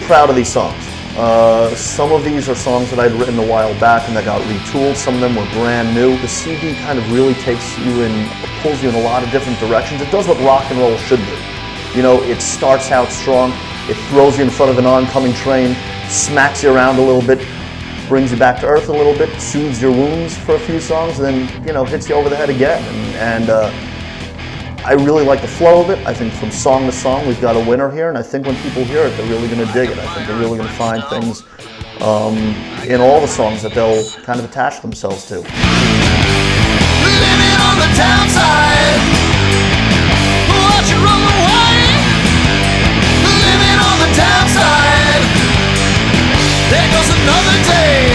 proud of these songs. Some of these are songs that I'd written a while back and that got retooled. Some of them were brand new. The CD kind of really takes you in, pulls you in a lot of different directions. It does what rock and roll should do. You know, it starts out strong, it throws you in front of an oncoming train, smacks you around a little bit, brings you back to earth a little bit, soothes your wounds for a few songs, and then, you know, hits you over the head again. And I really like the flow of it. I think from song to song we've got a winner here, and I think when people hear it, they're really going to dig it. I think they're really going to find things in all the songs that they'll kind of attach themselves to. Living on the downside, watch it roll away. Living on the downside, there goes another day.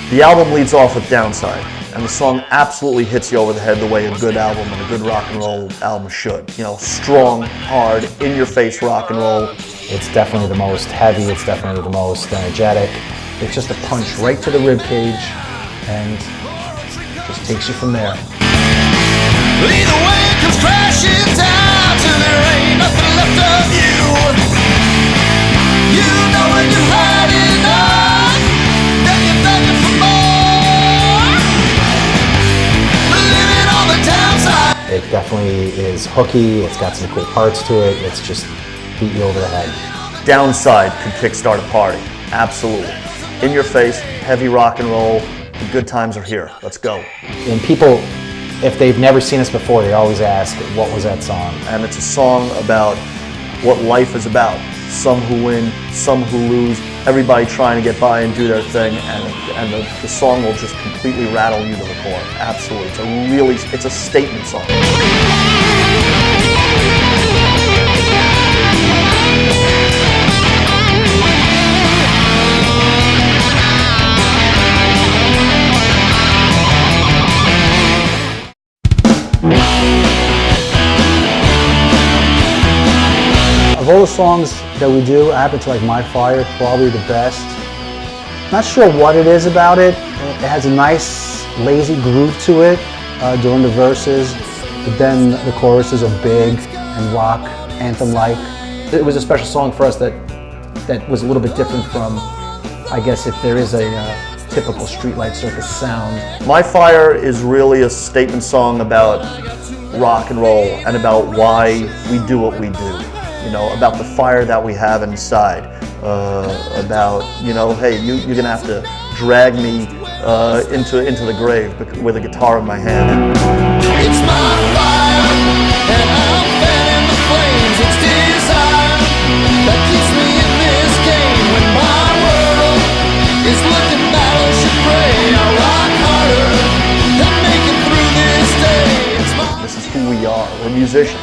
The album leads off with Downside, and the song absolutely hits you over the head the way a good album and a good rock and roll album should. You know, strong, hard, in-your-face rock and roll. It's definitely the most heavy, it's definitely the most energetic. It's just a punch right to the rib cage and just takes you from there. Either way it comes crashing down till there ain't nothing left of you. You know when you've had enough, then you're begging for more. Living on the downside. It definitely is hooky, it's got some cool parts to it, it's just beat you over the head. Downside could kickstart a party, absolutely. In your face, heavy rock and roll, the good times are here, let's go. And people, if they've never seen us before, they always ask, what was that song? And it's a song about what life is about. Some who win, some who lose, everybody trying to get by and do their thing, and the song will just completely rattle you to the core. Absolutely, it's a statement song. Of all the songs that we do, I happen to like My Fire probably the best. Not sure what it is about it. It has a nice, lazy groove to it during the verses, but then the choruses are big and rock, anthem-like. It was a special song for us that was a little bit different from, I guess, if there is a typical Streetlight Circus sound. My Fire is really a statement song about rock and roll and about why we do what we do. You know, about the fire that we have inside, about, you know, hey, you're gonna have to drag me into the grave with a guitar in my hand. It's my fire, and I'm fanning the flames. It's desire that keeps me in this game. When my world is looking bad, I should pray. I rock harder than make it through this day. This is who we are. We're musicians,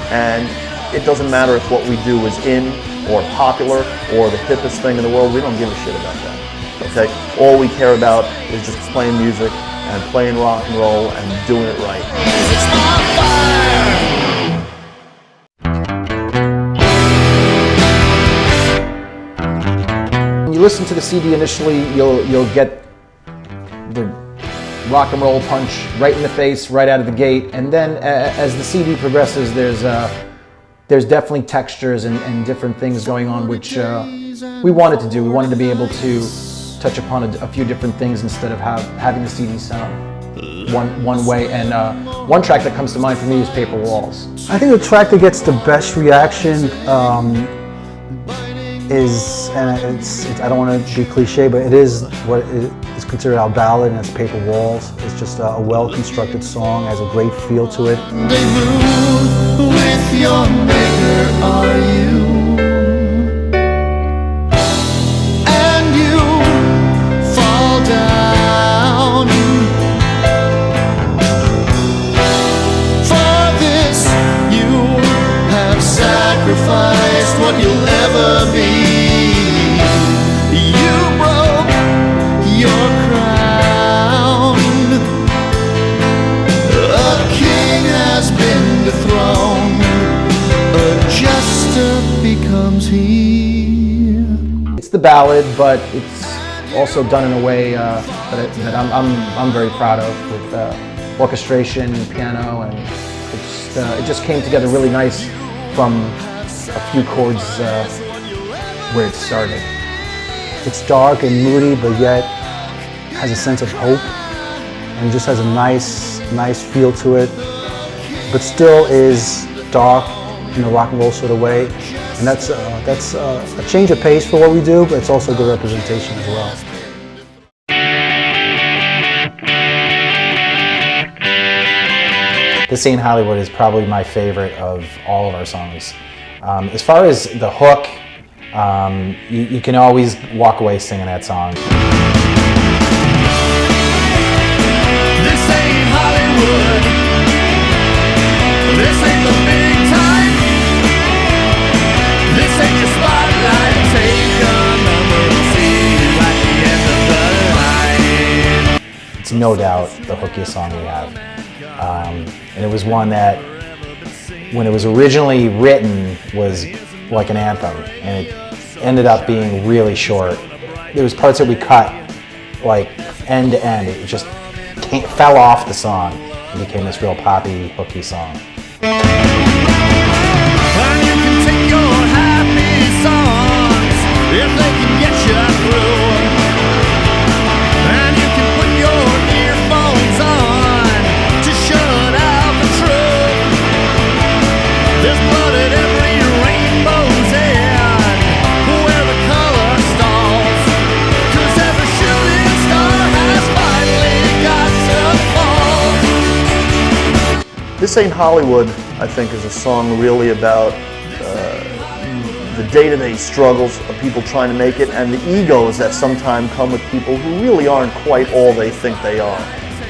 and it doesn't matter if what we do is in or popular or the hippest thing in the world. We don't give a shit about that. Okay? All we care about is just playing music and playing rock and roll and doing it right. It's my fire. When you listen to the CD initially, you'll get the rock and roll punch right in the face, right out of the gate, and then as the CD progresses, there's definitely textures and different things going on, which we wanted to do. We wanted to be able to touch upon a few different things instead of having the CD sound one way. And one track that comes to mind for me is Paper Walls. I think the track that gets the best reaction is, and I don't want to be cliche, but it is what is considered our ballad, and it's Paper Walls. It's just a well-constructed song, has a great feel to it. With your maker are you, and you fall down. For this you have sacrificed what you'll ever be. You broke your crown. A king has been dethroned. Becomes he. It's the ballad, but also done in a way that I'm very proud of, with orchestration, piano, and it just came together really nice from a few chords where it started. It's dark and moody, but yet has a sense of hope, and just has a nice feel to it, but still is dark in a rock and roll sort of way. And that's a change of pace for what we do, but it's also a good representation as well. This Ain't Hollywood is probably my favorite of all of our songs. As far as the hook, you can always walk away singing that song. This ain't Hollywood. This ain't the big time. This ain't your spotlight. Take a number and see you at the end of the line. It's no doubt the hookiest song we have. And it was one that, when it was originally written, was like an anthem, and it ended up being really short. There was parts that we cut like end to end. It just fell off the song and became this real poppy, hooky song. And you can take your happy songs if they can get you through. And you can put your earphones on to shut out the truth. There's blood at every rainbow's end where the color stalls. 'Cause every shooting star has finally got to fall. This Ain't Hollywood, I think, is a song really about the day-to-day struggles of people trying to make it, and the egos that sometimes come with people who really aren't quite all they think they are.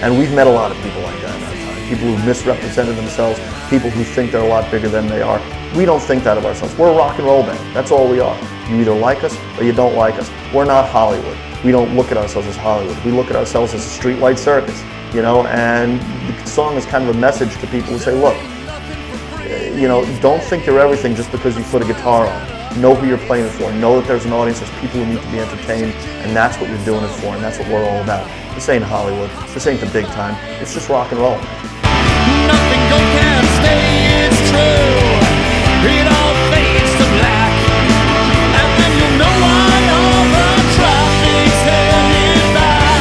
And we've met a lot of people like that in our time. People who misrepresented themselves, people who think they're a lot bigger than they are. We don't think that of ourselves. We're a rock and roll band. That's all we are. You either like us or you don't like us. We're not Hollywood. We don't look at ourselves as Hollywood. We look at ourselves as a Streetlight Circus, you know, and the song is kind of a message to people who say, look, you know, don't think you're everything just because you put a guitar on. Know who you're playing it for. Know that there's an audience, there's people who need to be entertained, and that's what you're doing it for, and that's what we're all about. This ain't Hollywood. This ain't the big time. It's just rock and roll. Nothing gold can stay, it's true. It all fades to black. And then you'll know why all the traffic's headed back.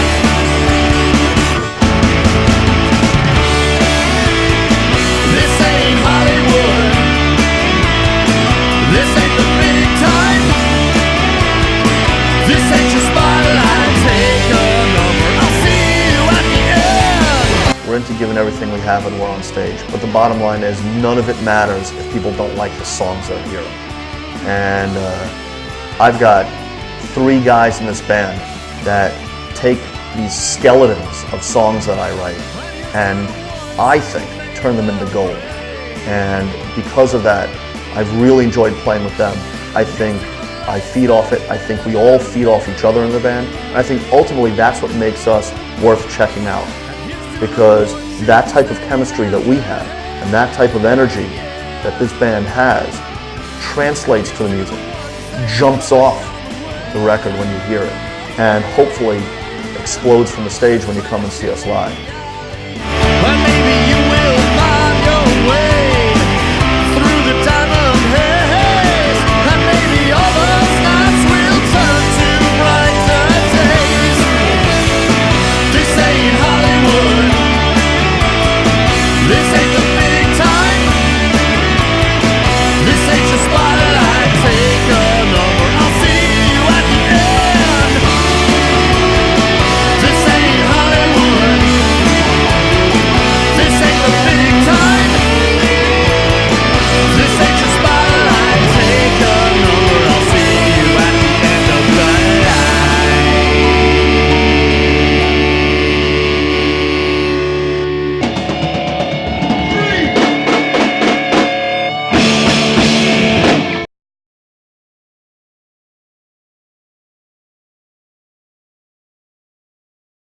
This ain't Hollywood. This ain't the big time. This ain't your spotlight. Take a number. I'll see you at the end. We're into giving everything we have when we're on stage, but the bottom line is none of it matters if people don't like the songs they're hearing. And I've got 3 guys in this band that take these skeletons of songs that I write and I think turn them into gold. And because of that, I've really enjoyed playing with them. I think I feed off it. I think we all feed off each other in the band. And I think ultimately that's what makes us worth checking out. Because that type of chemistry that we have and that type of energy that this band has translates to the music, jumps off the record when you hear it, and hopefully explodes from the stage when you come and see us live.